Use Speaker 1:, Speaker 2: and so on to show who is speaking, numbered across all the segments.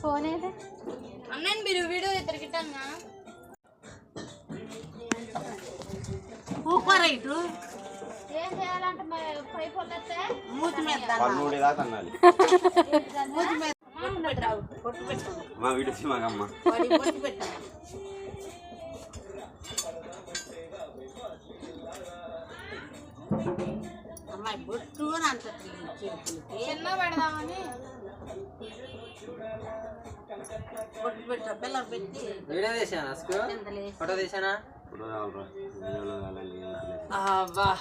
Speaker 1: phone అయితే
Speaker 2: అన్నని మీరు వీడియో ఎత్తరికిట్టన్నా ఏం చేయాలంటే పైపు వస్తే మూతి మీద అమ్మాయి బొట్టు అని అంత చిన్న పెడదామని బొట్టు పెట్ట పిల్లలు పెట్టి
Speaker 3: వీడియో తీసానా ఫోటో తీసానా అబ్బా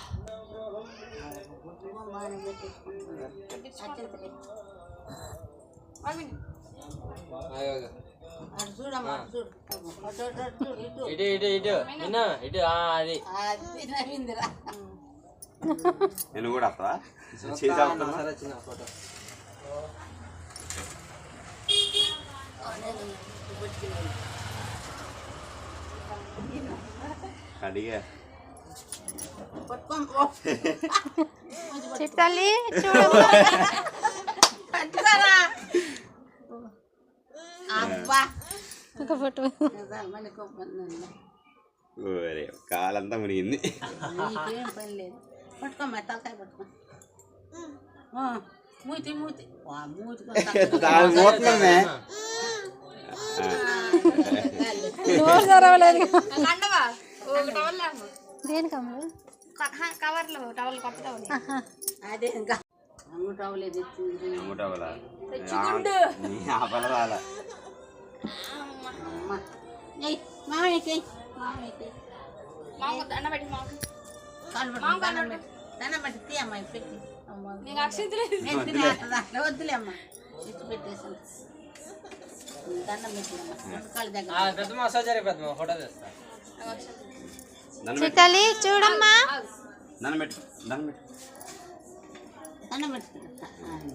Speaker 2: చూడమ్మా చూడు
Speaker 3: ఇటు ఇటు ఇటు విన్నా ఇటు అది
Speaker 2: నవీంద్రా
Speaker 4: నేను కూడా వస్తా
Speaker 3: చిన్న ఫోటో
Speaker 4: అడిగా
Speaker 1: చిట్టాలి చూడమ్మా ఒక ఫోటో
Speaker 4: కాలంతా మునిగింది
Speaker 2: పని లేదు పట్టుకోమ్మా తలకాయ పట్టుకో మూతి మూతి మూతి
Speaker 1: దేనికమ్మ
Speaker 2: కవర్లో టవల్ కొత్త టవల్ అదే ఇంకా అమ్ము టవల్ ఏది మామయ్యకి దండం పెట్టి తీ అమ్మాయి పెట్టి వద్దులే అమ్మా ఇటు పెట్టేసాను దండం పెట్టినమ్మా
Speaker 3: ఫోటో తెస్తా
Speaker 1: చిట్టాలి చూడమ్మా
Speaker 4: దండం పెట్టు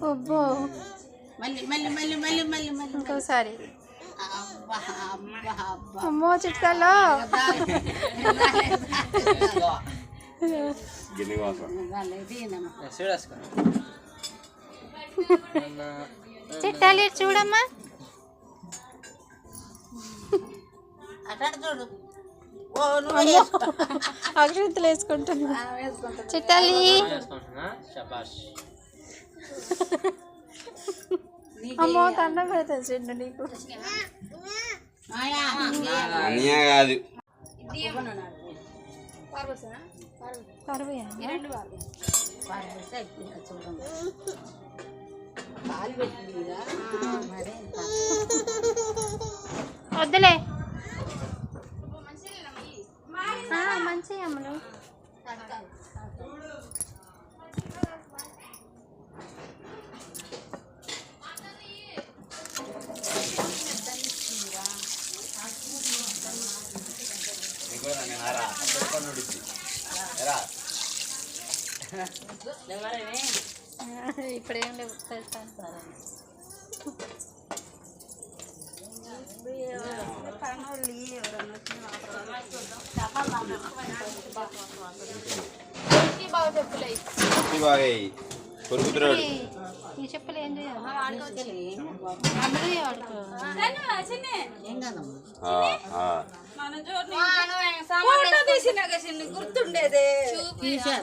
Speaker 1: అబ్బో
Speaker 2: మళ్ళీ మళ్ళీ మళ్ళీ మళ్ళీ మళ్ళీ మళ్ళీ
Speaker 1: ఇంకోసారి అమ్మో చిట్టాలో చిట్టాలి చూడమ్మా
Speaker 2: అట్లా చూడు
Speaker 1: అక్షంతలు వేసుకుంటున్నా చిట్టాలి అమ్మో దండం పెడతాను చెండు నీకు
Speaker 4: కాదు
Speaker 1: వద్దులే మంచి అమ్మలు ఇప్పుడేం లేవు
Speaker 4: కొరుకుతున్నాడు
Speaker 1: ఈ చెప్పులు ఏం చేయాలి
Speaker 2: గుర్తుండేది
Speaker 4: తీసా